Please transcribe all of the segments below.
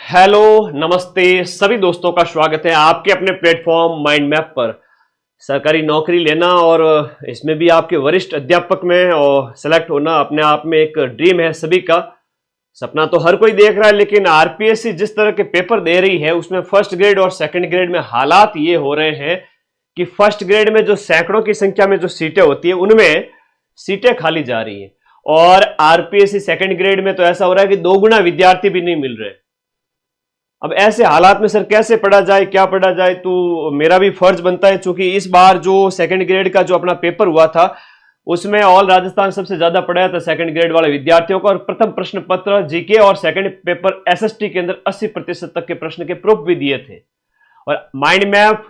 Hello, नमस्ते सभी दोस्तों का स्वागत है आपके अपने प्लेटफॉर्म माइंड मैप पर। सरकारी नौकरी लेना और इसमें भी आपके वरिष्ठ अध्यापक में और सेलेक्ट होना अपने आप में एक ड्रीम है। सभी का सपना तो हर कोई देख रहा है, लेकिन आरपीएससी जिस तरह के पेपर दे रही है उसमें फर्स्ट ग्रेड और सेकंड ग्रेड में हालात ये हो रहे हैं कि फर्स्ट ग्रेड में जो सैकड़ों की संख्या में जो सीटें होती है उनमें सीटें खाली जा रही है, और आरपीएससी सेकंड ग्रेड में तो ऐसा हो रहा है कि 2 गुना विद्यार्थी भी नहीं मिल रहे। अब ऐसे हालात में सर कैसे पढ़ा जाए, क्या पढ़ा जाए? तो मेरा भी फर्ज बनता है, चूंकि इस बार जो सेकंड ग्रेड का जो अपना पेपर हुआ था उसमें ऑल राजस्थान सबसे ज्यादा पढ़ाया था सेकंड ग्रेड वाले विद्यार्थियों को, और प्रथम प्रश्न पत्र जीके और सेकंड पेपर एसएसटी के अंदर 80% तक के प्रश्न के प्रूफ भी दिए थे। और माइंड मैप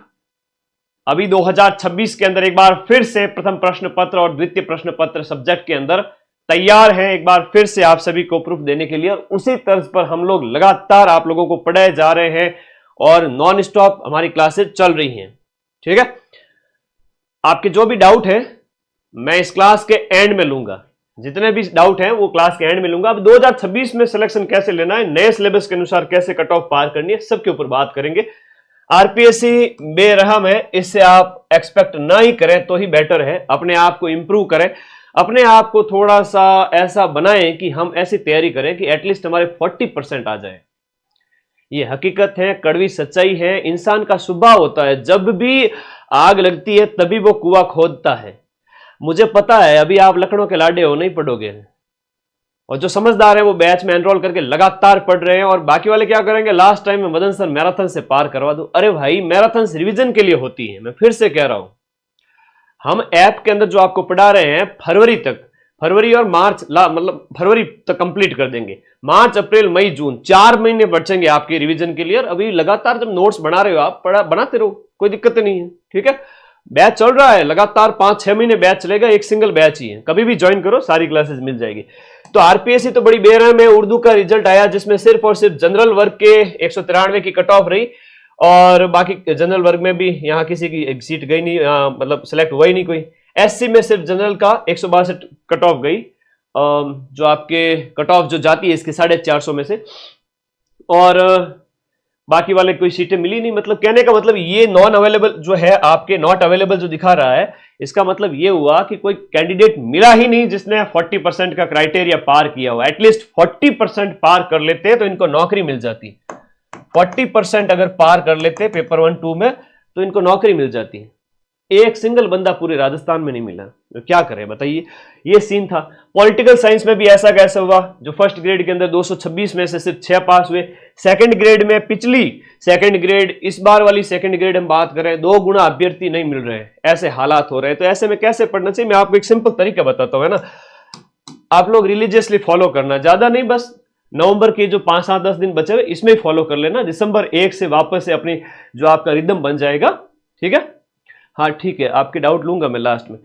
अभी 2026 के अंदर एक बार फिर से प्रथम प्रश्न पत्र और द्वितीय प्रश्न पत्र सब्जेक्ट के अंदर तैयार है, एक बार फिर से आप सभी को प्रूफ देने के लिए। और उसी तर्ज पर हम लोग लगातार आप लोगों को पढ़ाए जा रहे हैं और नॉन स्टॉप हमारी क्लासेस चल रही हैं। ठीक है, आपके जो भी डाउट है मैं इस क्लास के एंड में लूंगा, जितने भी डाउट हैं वो क्लास के एंड में लूंगा। अब 2026 में सिलेक्शन कैसे लेना है, नए सिलेबस के अनुसार कैसे कट ऑफ पार करनी है, सबके ऊपर बात करेंगे। आरपीएससी बेरहम है, इससे आप एक्सपेक्ट ना ही करें तो ही बेटर है। अपने आप को इंप्रूव करें, अपने आप को थोड़ा सा ऐसा बनाएं कि हम ऐसी तैयारी करें कि एटलीस्ट हमारे 40% आ जाए। ये हकीकत है, कड़वी सच्चाई है। इंसान का स्वभाव होता है, जब भी आग लगती है तभी वो कुआं खोदता है। मुझे पता है अभी आप लखनऊ के लाडे हो, नहीं पढ़ोगे, और जो समझदार है वो बैच में एनरोल करके लगातार पढ़ रहे हैं, और बाकी वाले क्या करेंगे, लास्ट टाइम में मदन सर मैराथन से पार करवा दो। अरे भाई, मैराथन रिविजन के लिए होती है। मैं फिर से कह रहा हूं, हम ऐप के अंदर जो आपको पढ़ा रहे हैं फरवरी और मार्च मतलब फरवरी तक कंप्लीट कर देंगे। मार्च, अप्रैल, मई, जून 4 महीने बचेंगे आपके रिवीजन के लिए। और अभी लगातार जब नोट्स बना रहे हो आप, बनाते रहो, कोई दिक्कत नहीं है। ठीक है, बैच चल रहा है लगातार, 5-6 महीने बैच चलेगा, एक सिंगल बैच ही है, कभी भी ज्वाइन करो, सारी क्लासेस मिल जाएगी। तो आरपीएससी तो बड़ी बेरहम है। उर्दू का रिजल्ट आया जिसमें सिर्फ और सिर्फ जनरल वर्ग के 193 की कट ऑफ रही, और बाकी जनरल वर्ग में भी यहाँ किसी की एक सीट गई नहीं, मतलब सिलेक्ट हुआ ही नहीं कोई। एससी में सिर्फ जनरल का 162 कट ऑफ गई, जो आपके कट ऑफ जो जाती है इसके 450 में से, और बाकी वाले कोई सीटें मिली नहीं। मतलब कहने का मतलब ये नॉन अवेलेबल जो है, आपके नॉट अवेलेबल जो दिखा रहा है, इसका मतलब ये हुआ कि कोई कैंडिडेट मिला ही नहीं जिसने 40% का क्राइटेरिया पार किया हुआ। एटलीस्ट 40% पार कर लेते तो इनको नौकरी मिल जाती। 40% अगर पार कर लेते पेपर 1-2 में तो इनको नौकरी मिल जाती। एक सिंगल बंदा पूरे राजस्थान में नहीं मिला, तो क्या करें बताइए। ये सीन था। पॉलिटिकल साइंस में भी ऐसा कैसे हुआ, जो फर्स्ट ग्रेड के अंदर 226 में से सिर्फ 6 पास हुए। सेकंड ग्रेड में पिछली सेकंड ग्रेड, इस बार वाली सेकंड ग्रेड हम बात करें, 2 गुना अभ्यर्थी नहीं मिल रहे हैं। ऐसे हालात हो रहे हैं, तो ऐसे में कैसे पढ़ना चाहिए, मैं आपको एक सिंपल तरीका बताता हूं, है ना। आप लोग रिलीजियसली फॉलो करना, ज्यादा नहीं, बस नवंबर के जो 5-7-10 दिन बचे हुए इसमें ही फॉलो कर लेना। दिसंबर 1 से वापस से अपनी जो आपका रिदम बन जाएगा। ठीक है, हाँ ठीक है, आपके डाउट लूंगा मैं लास्ट में।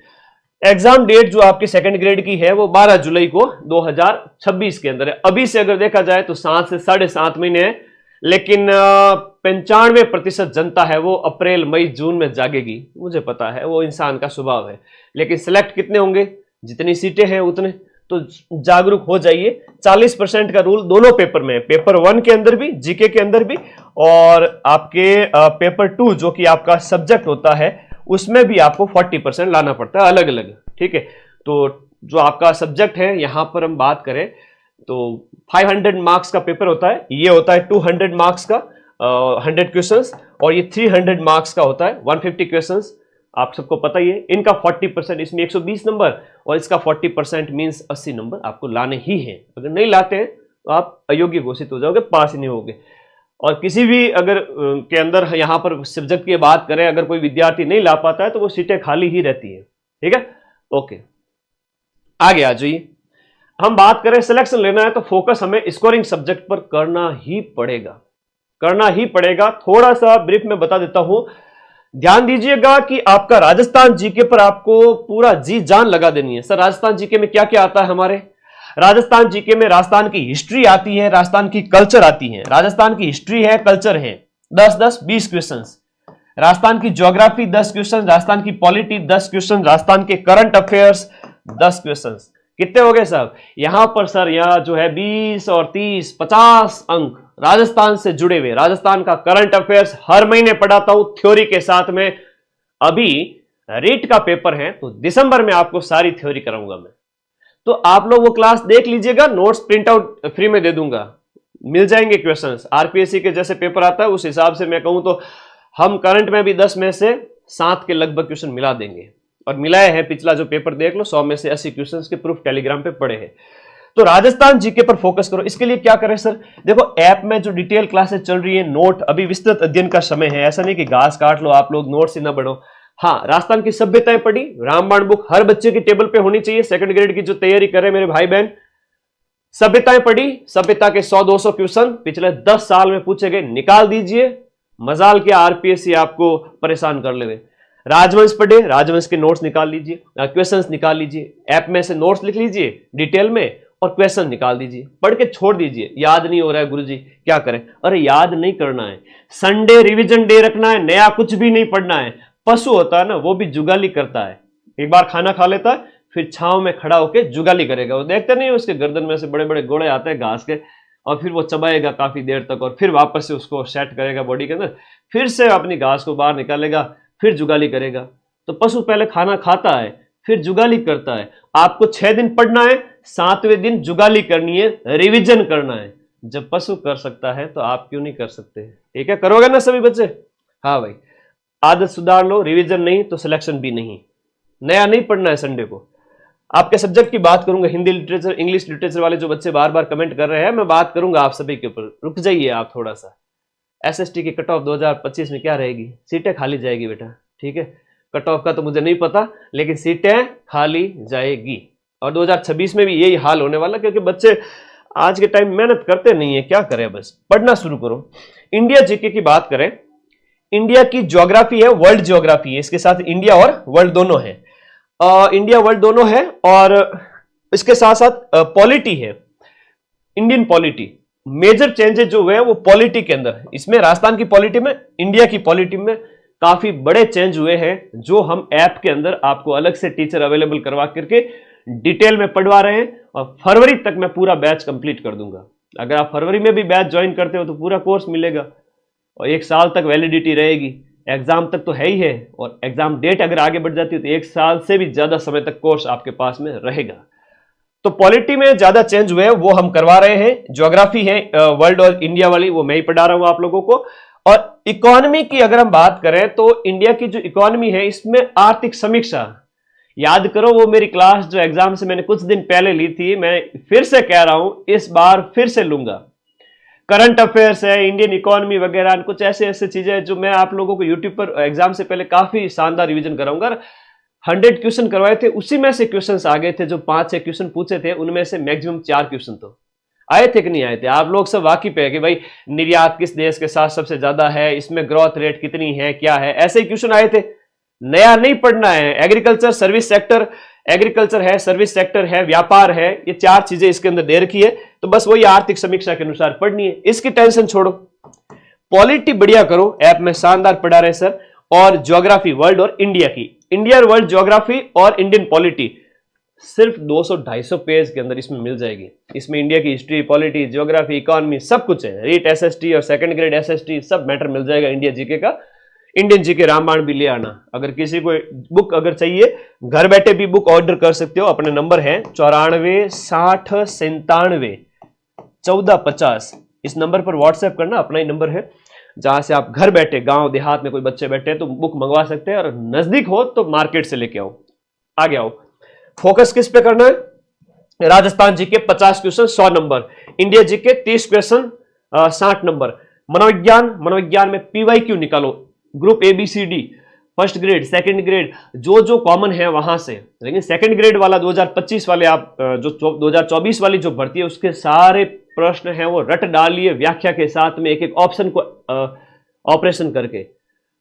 एग्जाम डेट जो आपकी सेकंड ग्रेड की है वो 12 जुलाई को 2026 के अंदर है। अभी से अगर देखा जाए तो 7 से 7.5 महीने है, लेकिन 95% जनता है वो अप्रैल, मई, जून में जागेगी। मुझे पता है, वो इंसान का स्वभाव है। लेकिन सिलेक्ट कितने होंगे, जितनी सीटें हैं उतने, तो जागरूक हो जाइए। 40% का रूल दोनों पेपर में है, पेपर 1 के अंदर भी, जीके के अंदर भी, और आपके पेपर 2 जो कि आपका सब्जेक्ट होता है उसमें भी आपको 40% लाना पड़ता है अलग अलग। ठीक है, तो जो आपका सब्जेक्ट है यहां पर हम बात करें तो 500 मार्क्स का पेपर होता है, ये होता है 200 मार्क्स का 100 क्वेश्चंस, और ये 300 मार्क्स का होता है 150 क्वेश्चंस। आप सबको पता ही है। इनका 40%, इसमें 120 नंबर और इसका 40% मीन्स 80 नंबर आपको लाने ही हैं। अगर नहीं लाते हैं तो आप अयोग्य घोषित हो जाओगे, पास ही नहीं होगे। और किसी भी अगर के अंदर यहां पर सब्जेक्ट की बात करें, अगर कोई विद्यार्थी नहीं ला पाता है तो वो सीटें खाली ही रहती है। ठीक है, ओके, आगे आ जाइए। हम बात करें सिलेक्शन लेना है तो फोकस हमें स्कोरिंग सब्जेक्ट पर करना ही पड़ेगा। थोड़ा सा ब्रीफ में बता देता हूं, ध्यान दीजिएगा कि आपका राजस्थान जीके पर आपको पूरा जी जान लगा देनी है। सर राजस्थान जीके में क्या क्या आता है हमारे? राजस्थान जीके में राजस्थान की हिस्ट्री आती है, राजस्थान की कल्चर आती है। राजस्थान की हिस्ट्री है, कल्चर है, 10-10-20 क्वेश्चंस। राजस्थान की ज्योग्राफी 10 क्वेश्चन, राजस्थान की पॉलिटी 10 क्वेश्चन, राजस्थान के करंट अफेयर्स 10 क्वेश्चन। कितने हो गए साहब? यहां पर सर यहाँ जो है 20 और 30 50 अंक राजस्थान से जुड़े हुए, राजस्थान का करंट अफेयर्स हर महीने पढ़ाता हूं थ्योरी के साथ में। अभी रीट का पेपर है तो दिसंबर में आपको सारी थ्योरी कराऊंगा मैं, तो आप लोग वो क्लास देख लीजिएगा, नोट्स प्रिंट आउट फ्री में दे दूंगा, मिल जाएंगे क्वेश्चंस। आरपीएससी के जैसे पेपर आता है उस हिसाब से मैं कहूं तो हम करंट में भी 10 में से 7 के लगभग क्वेश्चन मिला देंगे, और मिलाए हैं। पिछला जो पेपर देख लो, 100 में से 80 क्वेश्चंस के प्रूफ टेलीग्राम पे पड़े हैं। तो राजस्थान जीके पर फोकस करो। इसके लिए क्या करें सर? देखो ऐप में जो डिटेल क्लासेस चल रही है, नोट, अभी विस्तृत अध्ययन का समय है, ऐसा नहीं कि घास काट लो आप लोग, नोट से ना बढ़ो। हाँ, राजस्थान की सभ्यताएं पढ़ी, रामबाण बुक हर बच्चे की टेबल पे होनी चाहिए। सेकंड ग्रेड की जो तैयारी कर रहे हैं मेरे भाई बहन, सभ्यताएं पढ़ी, सभ्यता के 100-200 क्वेश्चन पिछले 10 साल में पूछे गए, निकाल दीजिए। मजाल क्या आरपीएससी आपको परेशान कर ले। राजवंश पढ़े, राजवंश के नोट्स निकाल लीजिए, क्वेश्चंस निकाल लीजिए, ऐप में से नोट्स लिख लीजिए डिटेल में और क्वेश्चन निकाल दीजिए, पढ़ के छोड़ दीजिए। याद नहीं हो रहा है गुरुजी, क्या करें? अरे याद नहीं करना है, संडे रिवीजन डे रखना है, नया कुछ भी नहीं पढ़ना है। पशु होता है ना, वो भी जुगाली करता है। एक बार खाना खा लेता है, फिर छांव में खड़ा होकर जुगाली करेगा। वो देखते नहीं, उसके गर्दन में से बड़े बड़े गोले आते हैं घास के, और फिर वो चबाएगा काफी देर तक, और फिर वापस से उसको सेट करेगा बॉडी के अंदर, फिर से अपनी घास को बाहर निकालेगा, फिर जुगाली करेगा। तो पशु पहले खाना खाता है, फिर जुगाली करता है। आपको 6 दिन पढ़ना है, 7वें दिन जुगाली करनी है, रिवीजन करना है। जब पशु कर सकता है तो आप क्यों नहीं कर सकते? ठीक है, करोगे ना सभी बच्चे? हाँ भाई, आदत सुधार लो, रिवीजन नहीं तो सिलेक्शन भी नहीं। नया नहीं पढ़ना है संडे को। आपके सब्जेक्ट की बात करूंगा, हिंदी लिटरेचर, इंग्लिश लिटरेचर वाले जो बच्चे बार बार कमेंट कर रहे हैं, मैं बात करूंगा आप सभी के ऊपर। रुक जाइए आप थोड़ा सा। एसएसटी की कट ऑफ 2025 में क्या रहेगी? सीटें खाली जाएगी बेटा, ठीक है। कट ऑफ का तो मुझे नहीं पता, लेकिन सीटें खाली जाएगी। और 2026 में भी यही हाल होने वाला, क्योंकि बच्चे आज के टाइम मेहनत करते नहीं है। क्या करें, बस पढ़ना शुरू करो। इंडिया जीके की बात करें, इंडिया की ज्योग्राफी है, वर्ल्ड ज्योग्राफी है, इसके साथ इंडिया और वर्ल्ड दोनों है। इंडिया वर्ल्ड दोनों है, और इसके साथ साथ पॉलिटी है, इंडियन पॉलिटी। मेजर चेंजेस जो हुए हैं वो पॉलिटी के अंदर, इसमें राजस्थान की पॉलिटी में, इंडिया की पॉलिटी में काफी बड़े चेंज हुए हैं, जो हम ऐप के अंदर आपको अलग से टीचर अवेलेबल करवा करके डिटेल में पढ़वा रहे हैं। और फरवरी तक मैं पूरा बैच कंप्लीट कर दूंगा। अगर आप फरवरी में भी बैच ज्वाइन करते हो तो पूरा कोर्स मिलेगा, और 1 साल तक वैलिडिटी रहेगी। एग्जाम तक तो है ही है, और एग्जाम डेट अगर आगे बढ़ जाती है तो 1 साल से भी ज्यादा समय तक कोर्स आपके पास में रहेगा। तो पॉलिटी में ज्यादा चेंज हुए हैं, वो हम करवा रहे हैं। ज्योग्राफी है वर्ल्ड और इंडिया वाली, वो मैं ही पढ़ा रहा हूं आप लोगों को। और इकोनॉमी की अगर हम बात करें तो इंडिया की जो इकोनॉमी है, इसमें आर्थिक समीक्षा याद करो। वो मेरी क्लास जो एग्जाम से मैंने कुछ दिन पहले ली थी, मैं फिर से कह रहा हूं, इस बार फिर से लूंगा। करंट अफेयर्स है, इंडियन इकोनॉमी वगैरह, कुछ ऐसे ऐसे चीजें जो मैं आप लोगों को यूट्यूब पर एग्जाम से पहले काफी शानदार रिवीजन कराऊंगा। 100 क्वेश्चन करवाए थे, उसी में से क्वेश्चन आ गए थे। जो 5-6 क्वेश्चन पूछे थे, उनमें से मैक्सिमम 4 क्वेश्चन तो आए थे कि नहीं आए थे। आप लोग सब वाकिफ है कि भाई निर्यात किस देश के साथ सबसे ज्यादा है, इसमें ग्रोथ रेट कितनी है, क्या है, ऐसे ही क्वेश्चन आए थे। नया नहीं पढ़ना है। एग्रीकल्चर, सर्विस सेक्टर, एग्रीकल्चर है, सर्विस सेक्टर है, व्यापार है, ये 4 चीजें इसके अंदर दे रखी है। तो बस वही आर्थिक समीक्षा के अनुसार पढ़नी है, इसकी टेंशन छोड़ो। पॉलिटी बढ़िया करो, ऐप में शानदार पढ़ा रहे सर। और ज्योग्राफी वर्ल्ड और इंडिया की, इंडिया और वर्ल्ड ज्योग्राफी और इंडियन पॉलिटी सिर्फ 200-250 पेज के अंदर इसमें मिल जाएगी। इसमें इंडिया की हिस्ट्री, पॉलिटी, ज्योग्राफी, इकोनॉमी सब कुछ है। रीट एसएसटी और सेकंड ग्रेड एसएसटी सब मैटर मिल जाएगा इंडिया जीके का। इंडियन जीके रामबाण भी ले आना। अगर किसी को बुक अगर चाहिए, घर बैठे भी बुक ऑर्डर कर सकते हो। अपने नंबर है 94 60 97 14 50। इस नंबर पर व्हाट्सएप करना, अपना ही नंबर है, जहां से आप घर बैठे, गांव देहात में कोई बच्चे बैठे हैं तो बुक मंगवा सकते हैं। और नजदीक हो तो मार्केट से लेके आओ, आगे आओ। फोकस किस पे करना है? Rajasthan GK 50 question 100 number, India GK 30 question 60 number. मनोविज्ञान में पीवाईक्यू निकालो, group ABCD, first grade, second grade, जो कॉमन है वहां से। लेकिन सेकंड ग्रेड वाला 2025 वाले आप जो 2024 वाली जो भर्ती है, उसके सारे प्रश्न हैं वो रट डालिए व्याख्या के साथ में, एक एक ऑप्शन को ऑपरेशन करके।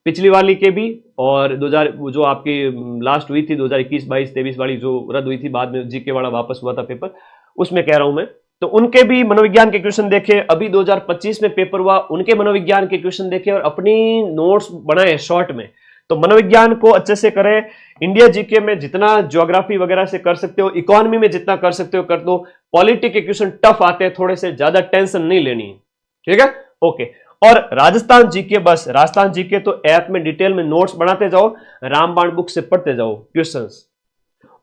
पिछली वाली के भी, और 2000 जो आपकी लास्ट हुई थी 2021, 22, 23 वाली जो रद्द हुई थी, बाद में जीके वाला वापस हुआ था पेपर, उसमें कह रहा हूं मैं, तो उनके भी मनोविज्ञान के क्वेश्चन देखे। अभी 2025 में पेपर हुआ, उनके मनोविज्ञान के क्वेश्चन देखे और अपनी नोट्स बनाए शॉर्ट में। तो मनोविज्ञान को अच्छे से करें। इंडिया जीके में जितना ज्योग्राफी वगैरह से कर सकते हो, इकोनॉमी में जितना कर सकते हो कर दो। पॉलिटी के क्वेश्चन टफ आते हैं थोड़े से, ज्यादा टेंशन नहीं लेनी। ठीक है, ओके। और राजस्थान जीके, बस राजस्थान जीके तो ऐप में डिटेल में नोट्स बनाते जाओ, रामबाण बुक से पढ़ते जाओ क्वेश्चंस।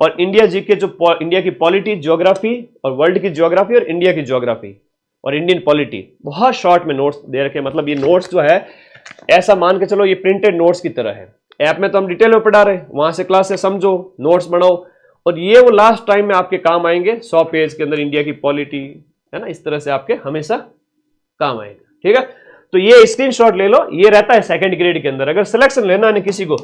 और इंडिया जीके जो इंडिया की पॉलिटी, ज्योग्राफी और वर्ल्ड की ज्योग्राफी और इंडिया की ज्योग्राफी और इंडियन पॉलिटी, बहुत शॉर्ट में नोट्स दे रखे। मतलब ये नोट्स जो है ऐसा मान के चलो ये प्रिंटेड नोट्स की तरह है। ऐप में तो हम डिटेल में पढ़ा रहे, वहां से क्लास से समझो, नोट्स बनाओ, और ये वो लास्ट टाइम में आपके काम आएंगे। 100 पेज के अंदर इंडिया की पॉलिटी है ना, इस तरह से आपके हमेशा काम आएगा। ठीक है, तो ये स्क्रीनशॉट ले लो, ये रहता है सेकंड ग्रेड के अंदर। अगर सिलेक्शन लेना है किसी को,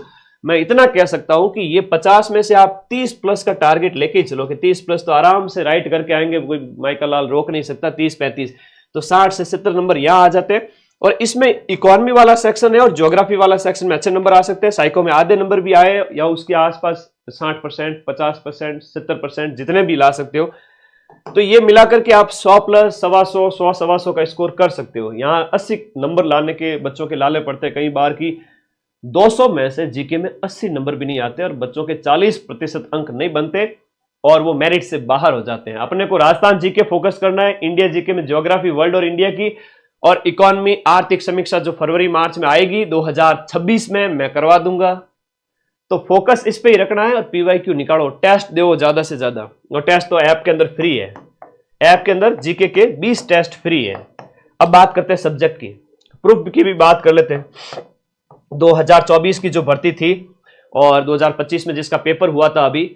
मैं इतना कह सकता हूं कि ये 50 में से आप 30 प्लस का टारगेट लेके ही चलो कि 30 प्लस तो आराम से राइट करके आएंगे, कोई माइकल लाल रोक नहीं सकता। 30-35 तो 60 से 70 नंबर यहां आ जाते हैं। और इसमें इकोनॉमी वाला सेक्शन है और ज्योग्राफी वाला सेक्शन में अच्छे नंबर आ सकते हैं। साइको में आधे नंबर भी आए या उसके आसपास 60%, 50%, 70% जितने भी ला सकते हो। तो ये मिलाकर के आप 100 प्लस 125, 100-125 का स्कोर कर सकते हो। यहाँ 80 नंबर लाने के बच्चों के लाले पड़ते हैं कई बार की 200 में से जीके में 80 नंबर भी नहीं आते और बच्चों के 40% अंक नहीं बनते और वो मेरिट से बाहर हो जाते हैं। अपने को राजस्थान जीके फोकस करना है, इंडिया जीके में ज्योग्राफी वर्ल्ड और इंडिया की और इकोनॉमी आर्थिक समीक्षा जो फरवरी मार्च में आएगी 2026 में मैं करवा दूंगा। तो फोकस इस पे ही रखना है और पीवाईक्यू निकालो, टेस्ट दो ज्यादा से ज्यादा। और टेस्ट तो ऐप के अंदर फ्री है, ऐप के अंदर जीके के 20 टेस्ट फ्री है। अब बात करते हैं सब्जेक्ट की, प्रूफ की भी बात कर लेते हैं। 2024 की जो भर्ती थी और 2025 में जिसका पेपर हुआ था अभी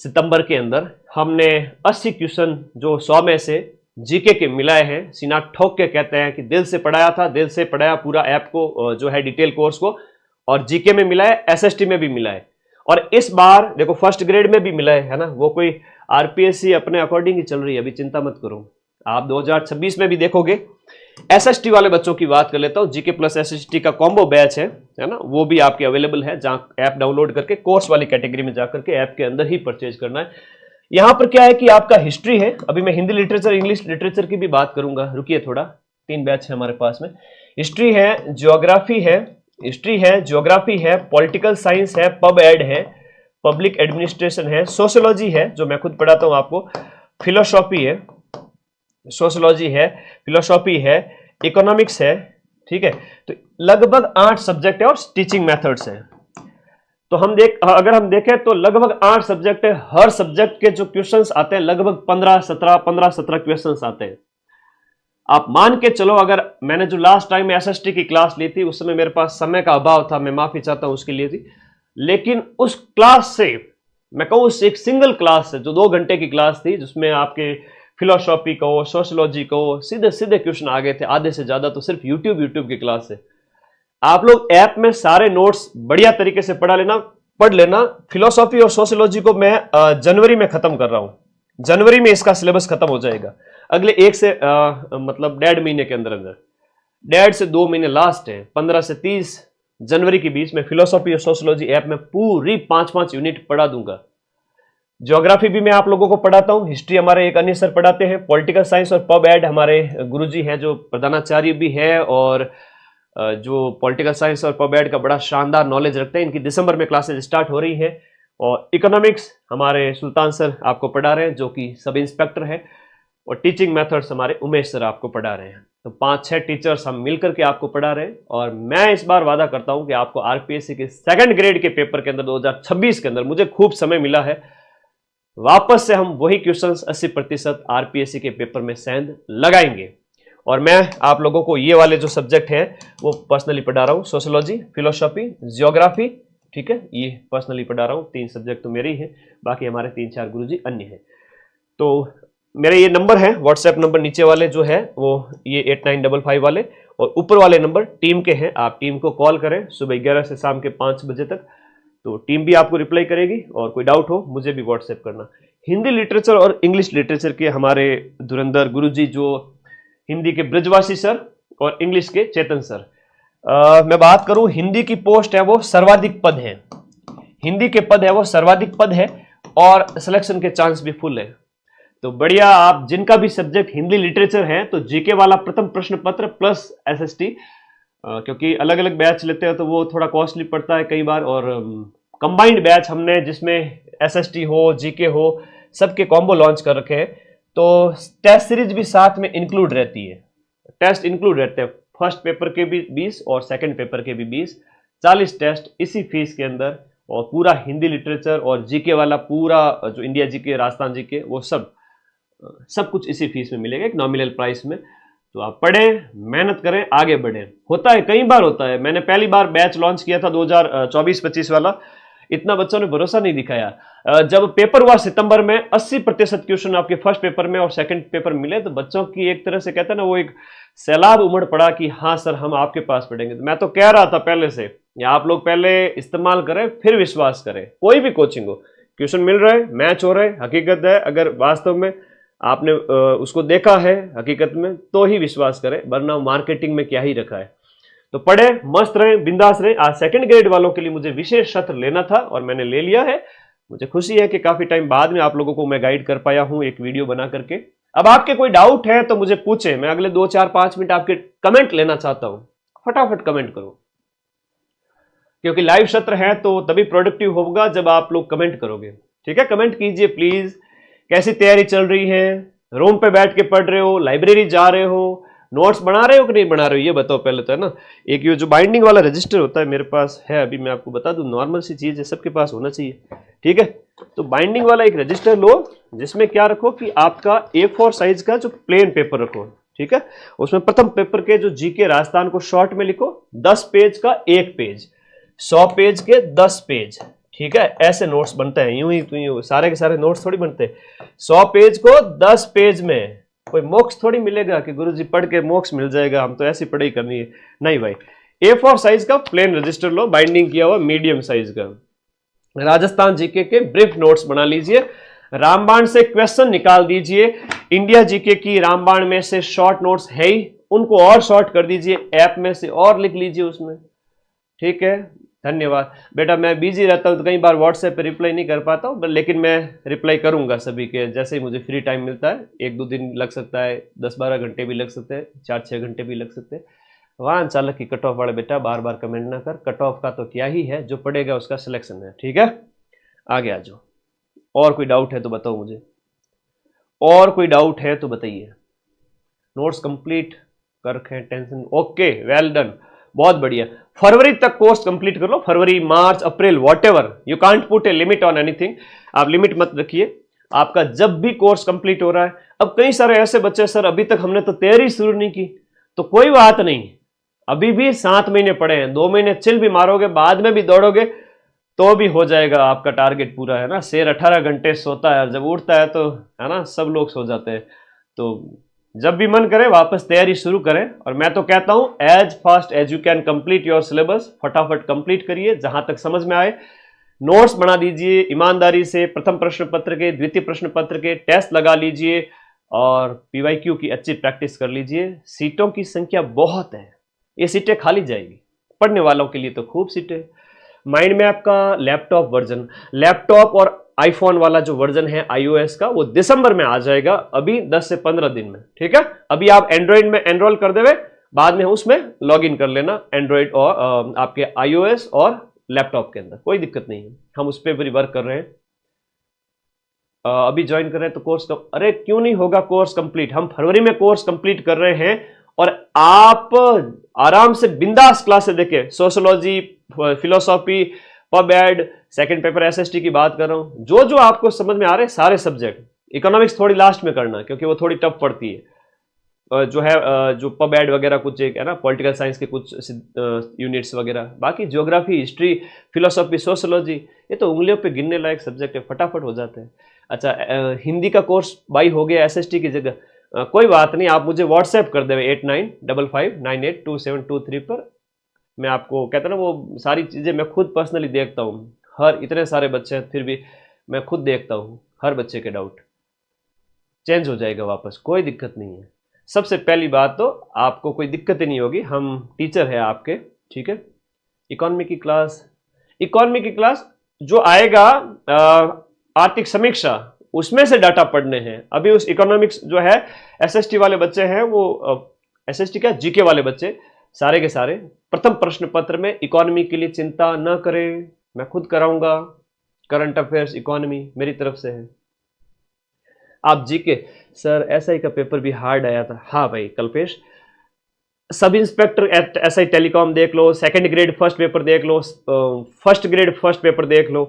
सितंबर के अंदर, हमने 80 क्वेश्चन जो 100 में से जीके के मिलाए हैं। सीना ठोक के कहते हैं कि दिल से पढ़ाया था, दिल से पढ़ाया पूरा ऐप को जो है डिटेल कोर्स को, और जीके में मिला है, एसएसटी में भी मिला है। और इस बार देखो फर्स्ट ग्रेड में भी मिला है ना, वो कोई आरपीएससी अपने अकॉर्डिंग ही चल रही है, अभी चिंता मत करो। आप 2026 में भी देखोगे। एसएसटी वाले बच्चों की बात कर लेता हूं, जीके प्लस एसएसटी का कॉम्बो बैच है ना, वो भी आपके अवेलेबल है, जहां ऐप डाउनलोड करके कोर्स वाली कैटेगरी में जाकर के ऐप के अंदर ही परचेज करना है। यहां पर क्या है कि आपका हिस्ट्री है, अभी मैं हिंदी लिटरेचर इंग्लिश लिटरेचर की भी बात करूंगा, रुकिए थोड़ा, 3 बैच है हमारे पास में। हिस्ट्री है, ज्योग्राफी है, हिस्ट्री है, ज्योग्राफी है, पॉलिटिकल साइंस है, पब एड है, पब्लिक एडमिनिस्ट्रेशन है, सोशियोलॉजी है जो मैं खुद पढ़ाता हूं आपको, फिलोसॉफी है, सोशियोलॉजी है, फिलोसॉफी है, इकोनॉमिक्स है। ठीक है, तो लगभग 8 सब्जेक्ट है और टीचिंग मेथड्स है। तो अगर हम देखें तो लगभग 8 सब्जेक्ट है, हर सब्जेक्ट के जो क्वेश्चंस आते हैं लगभग 15-17 क्वेश्चंस आते हैं। आप मान के चलो, अगर मैंने जो लास्ट टाइम एसएसटी की क्लास ली थी उस समय मेरे पास समय का अभाव था, मैं माफी चाहता हूं उसके लिए थी, लेकिन उस क्लास से मैं कहूं एक सिंगल क्लास से जो 2 घंटे की क्लास थी, जिसमें आपके फिलोसॉफी को, सोशियोलॉजी को सीधे सीधे क्वेश्चन आ गए थे, आधे से ज्यादा तो सिर्फ यूट्यूब की क्लास से। आप लोग ऐप में सारे नोट्स बढ़िया तरीके से पढ़ लेना। फिलोसॉफी और सोशियोलॉजी को मैं जनवरी में खत्म कर रहा हूं, जनवरी में इसका सिलेबस खत्म हो जाएगा, अगले 1 से मतलब 1.5 महीने के अंदर 1.5 से 2 महीने लास्ट है। 15 से 30 जनवरी के बीच में फिलोसॉफी और सोशियोलॉजी ऐप में पूरी 5-5 यूनिट पढ़ा दूंगा। ज्योग्राफी भी मैं आप लोगों को पढ़ाता हूं, हिस्ट्री हमारे एक अन्य सर पढ़ाते हैं, पॉलिटिकल साइंस और पब एड हमारे गुरुजी हैं जो प्रधानाचार्य भी है और जो पॉलिटिकल साइंस और पब एड का बड़ा शानदार नॉलेज रखते हैं। इनकी दिसंबर में क्लासेज स्टार्ट हो रही है। और इकोनॉमिक्स हमारे सुल्तान सर आपको पढ़ा रहे हैं जो कि सब इंस्पेक्टर है, और टीचिंग मेथड्स हमारे उमेश सर आपको पढ़ा रहे हैं। तो 5-6 टीचर्स हम मिलकर के आपको पढ़ा रहे हैं। और मैं इस बार वादा करता हूं कि आपको आरपीएससी के सेकंड ग्रेड के पेपर के अंदर 2026 के अंदर, मुझे खूब समय मिला है, वापस से हम वही क्वेश्चंस 80% आरपीएससी के पेपर में सेंध लगाएंगे। और मैं आप लोगों को ये वाले जो सब्जेक्ट हैं वो पर्सनली पढ़ा रहा हूँ, सोशियोलॉजी, फिलोसॉफी, ज्योग्राफी। ठीक है, ये पर्सनली पढ़ा रहा हूँ, 3 सब्जेक्ट तो मेरे ही हैं, बाकी हमारे 3-4 गुरुजी अन्य हैं। तो मेरे ये नंबर है, व्हाट्सएप नंबर नीचे वाले जो है वो ये 8955 वाले, और ऊपर वाले नंबर टीम के हैं। आप टीम को कॉल करें सुबह 11 से शाम के 5 बजे तक, तो टीम भी आपको रिप्लाई करेगी। और कोई डाउट हो मुझे भी व्हाट्सएप करना। हिंदी लिटरेचर और इंग्लिश लिटरेचर के हमारे धुरंधर गुरुजी जो हिंदी के ब्रजवासी सर और इंग्लिश के चेतन सर। मैं बात करूं, हिंदी की पोस्ट है वो सर्वाधिक पद है, हिंदी के पद है वो सर्वाधिक पद है और सिलेक्शन के चांस भी फुल है। तो बढ़िया, आप जिनका भी सब्जेक्ट हिंदी लिटरेचर है तो जीके वाला प्रथम प्रश्न पत्र प्लस एसएसटी, क्योंकि अलग अलग बैच लेते हैं तो वो थोड़ा कॉस्टली पड़ता है कई बार, और कंबाइंड बैच हमने जिसमें एसएसटी हो, जीके हो, सबके कॉम्बो लॉन्च कर रखे हैं। तो टेस्ट सीरीज भी साथ में इंक्लूड रहती है, टेस्ट इंक्लूड रहते हैं, फर्स्ट पेपर के भी 20 और सेकंड पेपर के भी 20, 40 टेस्ट इसी फीस के अंदर, और पूरा हिंदी लिटरेचर और जीके वाला पूरा जो इंडिया जीके, राजस्थान जीके, वो सब कुछ इसी फीस में मिलेगा, एक नॉमिनल प्राइस में। तो आप पढ़ें, मेहनत करें, आगे बढ़ें। होता है, कई बार होता है, मैंने पहली बार बैच लॉन्च किया था 2024-25 वाला, इतना बच्चों ने भरोसा नहीं दिखाया। जब पेपर हुआ सितंबर में, 80% क्वेश्चन आपके फर्स्ट पेपर में और सेकंड पेपर मिले, तो बच्चों की एक तरह से कहते हैं ना, वो एक सैलाब उमड़ पड़ा कि हाँ सर हम आपके पास पढ़ेंगे। तो मैं तो कह रहा था पहले से, या आप लोग पहले इस्तेमाल करें फिर विश्वास करें। कोई भी कोचिंग हो, क्वेश्चन मिल रहा है, मैच हो रहा है, हकीकत है, अगर वास्तव में आपने उसको देखा है हकीकत में, तो ही विश्वास करें, वरना मार्केटिंग में क्या ही रखा है। तो पढ़े, मस्त रहे, बिंदास रहे। आज सेकंड ग्रेड वालों के लिए मुझे विशेष सत्र लेना था और मैंने ले लिया है। मुझे खुशी है कि काफी टाइम बाद में आप लोगों को मैं गाइड कर पाया हूं एक वीडियो बना करके। अब आपके कोई डाउट है तो मुझे पूछे, मैं अगले 2-4-5 मिनट आपके कमेंट लेना चाहता हूं। फटाफट कमेंट करो, क्योंकि लाइव सत्र है तो तभी प्रोडक्टिव होगा जब आप लोग कमेंट करोगे। ठीक है, कमेंट कीजिए प्लीज। कैसी तैयारी चल रही है? रूम पे बैठ के पढ़ रहे हो, लाइब्रेरी जा रहे हो, नोट्स बना रहे हो कि नहीं बना रहे हो, ये बताओ पहले तो, है ना। एक ये जो बाइंडिंग वाला रजिस्टर होता है मेरे पास है, अभी मैं आपको बता दूं, नॉर्मल सी चीज है, सबके पास होना चाहिए। ठीक है, तो बाइंडिंग वाला एक रजिस्टर लो, जिसमें क्या रखो कि आपका A4 साइज का जो प्लेन पेपर रखो। ठीक है, उसमें प्रथम पेपर के जो जीके राजस्थान को शॉर्ट में लिखो, 10 पेज का 1 पेज, 100 पेज के 10 पेज। ठीक है, ऐसे नोट्स बनते हैं, यूं ही तो यूं सारे के सारे नोट्स थोड़ी बनते। 100 पेज को 10 पेज में कोई मोक्ष थोड़ी मिलेगा कि गुरुजी पढ़ के मोक्ष मिल जाएगा, हम तो ऐसी पढ़ाई करनी है, नहीं भाई। A4 साइज का प्लेन रजिस्टर लो, बाइंडिंग किया हुआ मीडियम साइज का। राजस्थान जीके के ब्रीफ नोट्स बना लीजिए, रामबाण से क्वेश्चन निकाल दीजिए, इंडिया जीके की रामबाण में से शॉर्ट नोट्स है ही, उनको और शॉर्ट कर दीजिए, ऐप में से और लिख लीजिए उसमें। ठीक है, धन्यवाद बेटा। मैं बिजी रहता हूँ तो कई बार व्हाट्सएप पे रिप्लाई नहीं कर पाता हूँ, लेकिन मैं रिप्लाई करूंगा सभी के, जैसे ही मुझे फ्री टाइम मिलता है। 1-2 दिन लग सकता है, 10-12 घंटे भी लग सकते हैं, 4-6 घंटे भी लग सकते हैं। वाहन चालक की कट ऑफ वाले बेटा बार बार कमेंट ना कर, कट ऑफ का तो क्या ही है, जो पड़ेगा उसका सिलेक्शन है। ठीक है, आगे आ जाओ। और कोई डाउट है तो बताओ मुझे, और कोई डाउट है तो बताइए। नोट्स कंप्लीट कर रखे, टेंशन ओके, वेल डन, बहुत बढ़िया। फरवरी तक कोर्स कंप्लीट कर लो, फरवरी, मार्च, अप्रैल, whatever, you can't put a limit on anything. आप लिमिट मत रखिए, आपका जब भी कोर्स कंप्लीट हो रहा है। अब कई सारे ऐसे बच्चे, सर अभी तक हमने तो तैयारी शुरू नहीं की, तो कोई बात नहीं, अभी भी 7 महीने पड़े हैं, 2 महीने चिल भी मारोगे, बाद में भी दौड़ोगे तो भी हो जाएगा आपका टारगेट पूरा, है ना। शेर 18 घंटे सोता है, जब उठता है तो, है ना, सब लोग सो जाते हैं। तो जब भी मन करे वापस तैयारी शुरू करें। और मैं तो कहता हूं as fast as you can complete your syllabus, फटाफट कंप्लीट करिए, जहां तक समझ में आए। नोट्स बना दीजिए ईमानदारी से, प्रथम प्रश्न पत्र के, द्वितीय प्रश्न पत्र के टेस्ट लगा लीजिए, और पीवाईक्यू की अच्छी प्रैक्टिस कर लीजिए। सीटों की संख्या बहुत है, ये सीटें खाली जाएगी, पढ़ने वालों के लिए तो खूब सीटें। माइंड मैप का लैपटॉप वर्जन, लैपटॉप और आईफोन वाला जो वर्जन है iOS का, वो दिसंबर में आ जाएगा, अभी 10 से 15 दिन में। ठीक है, अभी आप एंड्रॉइड में एनरोल कर देवे, बाद में उसमें लॉग इन कर लेना, एंड्रॉइड और आपके iOS और लैपटॉप के अंदर, कोई दिक्कत नहीं है, हम उस पर भी वर्क कर रहे हैं। अभी ज्वाइन कर रहे हैं तो कोर्स कब, अरे क्यों नहीं होगा कोर्स कंप्लीट, हम फरवरी में कोर्स कंप्लीट कर रहे हैं। और आप आराम से बिंदास क्लासेस देखें, sociology, philosophy, pub ad, second paper SST की बात कर रहा हूं, जो जो आपको समझ में आ रहे हैं सारे सब्जेक्ट। इकोनॉमिक्स थोड़ी लास्ट में करना, क्योंकि वो थोड़ी टफ पड़ती है, जो है जो पब एड वगैरह कुछ एक है ना, पॉलिटिकल साइंस के कुछ यूनिट्स वगैरह। बाकी ज्योग्राफी, हिस्ट्री, फिलोसॉफी, सोशियोलॉजी, ये तो उंगलियों पे गिनने लायक सब्जेक्ट है, फटाफट हो जाते हैं। अच्छा, हिंदी का कोर्स बाई हो गया एसएसटी की जगह, कोई बात नहीं, आप मुझे व्हाट्सएप कर देवे 8955982723 पर। मैं आपको कहता ना, वो सारी चीज़ें मैं खुद पर्सनली देखता हूँ, हर इतने सारे बच्चे हैं फिर भी मैं खुद देखता हूँ, हर बच्चे के डाउट चेंज हो जाएगा वापस, कोई दिक्कत नहीं है। सबसे पहली बात तो आपको कोई दिक्कत ही नहीं होगी, हम टीचर है आपके। ठीक है, इकोनॉमी की क्लास जो आएगा, आर्थिक समीक्षा, उसमें से डाटा पढ़ने हैं। अभी उस इकोनॉमिक्स जो है, एसएसटी वाले बच्चे हैं, वो एसएसटी क्या, जीके वाले बच्चे सारे के सारे प्रथम प्रश्न पत्र में इकोनॉमी के लिए चिंता न करें, मैं खुद कराऊंगा। करंट अफेयर्स, इकोनॉमी मेरी तरफ से है। आप जीके, सर एसआई का पेपर भी हार्ड आया था। हाँ भाई Kalpesh, sub inspector eight SI telecom देख लो, सेकंड ग्रेड फर्स्ट पेपर देख लो, फर्स्ट ग्रेड फर्स्ट पेपर देख लो।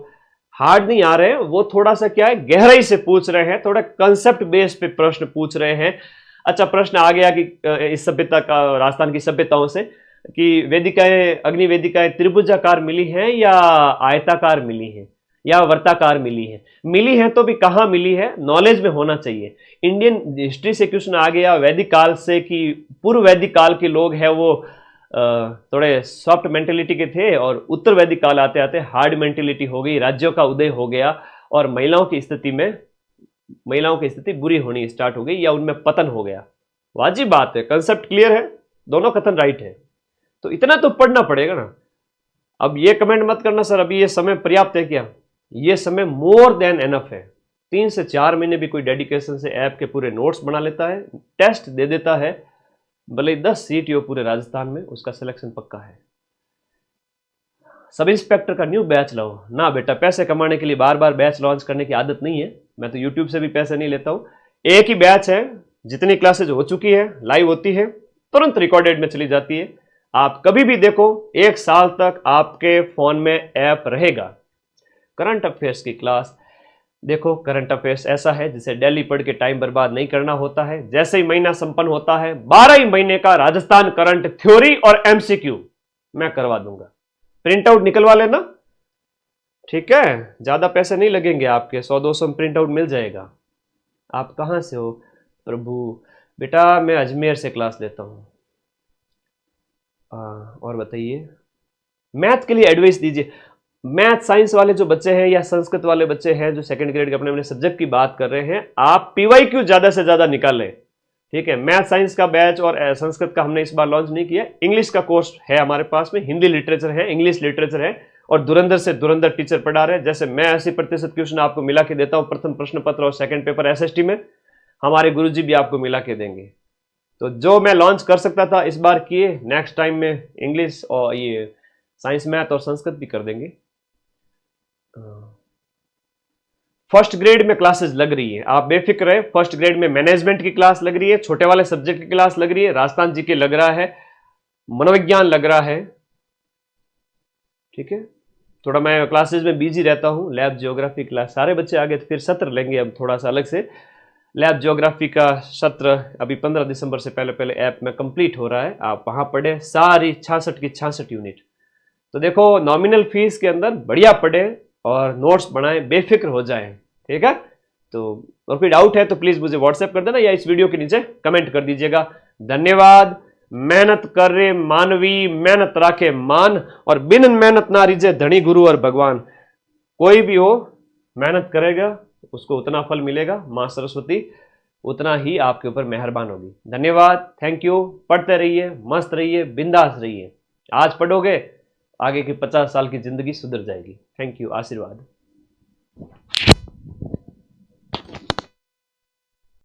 हार्ड नहीं आ रहे हैं, वो थोड़ा सा क्या है, गहराई से पूछ रहे हैं, थोड़ा कंसेप्ट बेस पे प्रश्न पूछ रहे हैं। अच्छा, प्रश्न आ गया कि इस सभ्यता का, राजस्थान की सभ्यताओं से, कि वेदिकाएं, अग्नि वेदिकाएं त्रिभुजाकार मिली हैं या आयताकार मिली हैं या वर्ताकार मिली है तो भी कहां मिली है, नॉलेज में होना चाहिए। इंडियन हिस्ट्री से क्वेश्चन आ गया वैदिक काल से कि पूर्व वैदिक काल के लोग हैं वो थोड़े सॉफ्ट मेंटेलिटी के थे, और उत्तर वैदिक काल आते आते हार्ड मेंटेलिटी हो गई, राज्यों का उदय हो गया और महिलाओं की स्थिति बुरी होनी स्टार्ट हो गई या उनमें पतन हो गया। वाजिब बात है, कंसेप्ट क्लियर है, दोनों कथन राइट है, तो इतना तो पढ़ना पड़ेगा ना। अब ये कमेंट मत करना सर अभी ये समय पर्याप्त है क्या, ये समय मोर देन एनफ है। 3 से 4 महीने भी कोई डेडिकेशन से ऐप के पूरे नोट्स बना लेता है, टेस्ट दे देता है, भले 10 सीट हो पूरे राजस्थान में, उसका सिलेक्शन पक्का है। सब इंस्पेक्टर का न्यू बैच लाओ ना बेटा, पैसे कमाने के लिए बार बार बैच लॉन्च करने की आदत नहीं है, मैं तो यूट्यूब से भी पैसे नहीं लेता हूं। एक ही बैच है, जितनी क्लासेज हो चुकी है, लाइव होती है, तुरंत रिकॉर्डेड में चली जाती है, आप कभी भी देखो, 1 साल तक आपके फोन में ऐप रहेगा। करंट अफेयर्स की क्लास देखो, करंट अफेयर्स ऐसा है जिसे डेली पढ़ के टाइम बर्बाद नहीं करना होता है। जैसे ही महीना संपन्न होता है, 12 ही महीने का राजस्थान करंट थ्योरी और एमसीक्यू मैं करवा दूंगा, प्रिंट आउट निकलवा लेना, ठीक है, ज्यादा पैसे नहीं लगेंगे आपके, 100-200 में प्रिंट आउट मिल जाएगा। आप कहां से हो प्रभु? बेटा मैं अजमेर से क्लास लेता हूं। और बताइए, मैथ के लिए एडवाइस दीजिए। मैथ साइंस वाले जो बच्चे हैं या संस्कृत वाले बच्चे हैं जो सेकंड ग्रेड के अपने अपने सब्जेक्ट की बात कर रहे हैं, आप पीवाईक्यू ज्यादा से ज्यादा निकालें, ठीक है। मैथ साइंस का बैच और संस्कृत का हमने इस बार लॉन्च नहीं किया। इंग्लिश का कोर्स है हमारे पास में, हिंदी लिटरेचर है, इंग्लिश लिटरेचर है, और धुरंधर से धुरंधर टीचर पढ़ा रहे हैं। जैसे मैं 80% क्वेश्चन आपको मिला के देता हूं प्रथम प्रश्न पत्र और सेकंड पेपर एसएसटी में, हमारे गुरुजी भी आपको मिला के देंगे। तो जो मैं लॉन्च कर सकता था इस बार किए, नेक्स्ट टाइम में इंग्लिश और ये साइंस मैथ और संस्कृत भी कर देंगे। फर्स्ट ग्रेड में क्लासेस लग रही है, आप बेफिक्र रहे। फर्स्ट ग्रेड में मैनेजमेंट की क्लास लग रही है, छोटे वाले सब्जेक्ट की क्लास लग रही है, राजस्थान जी के लग रहा है, मनोविज्ञान लग रहा है, ठीक है। थोड़ा मैं क्लासेस में बिजी रहता हूं, लैब ज्योग्राफी क्लास, सारे बच्चे आगे फिर सत्र लेंगे अब थोड़ा सा अलग से। लैब ज्योग्राफी का सत्र अभी 15 दिसंबर से पहले पहले ऐप में कंप्लीट हो रहा है, आप वहां पढ़े सारी 66 की 66 यूनिट। तो देखो, नॉमिनल फीस के अंदर बढ़िया पढ़े और नोट्स बनाएं, बेफिक्र हो जाएं, ठीक है। तो और कोई डाउट है तो प्लीज मुझे व्हाट्सएप कर देना या इस वीडियो के नीचे कमेंट कर दीजिएगा। धन्यवाद। मेहनत करे मानवी, मेहनत राखे मान, और बिन मेहनत ना रिजे धनी गुरु और भगवान। कोई भी हो, मेहनत करेगा उसको उतना फल मिलेगा, मां सरस्वती उतना ही आपके ऊपर मेहरबान होगी। धन्यवाद, थैंक यू। पढ़ते रहिए, मस्त रहिए, बिंदास रहिए। आज पढ़ोगे, आगे की 50 साल की जिंदगी सुधर जाएगी। थैंक यू, आशीर्वाद।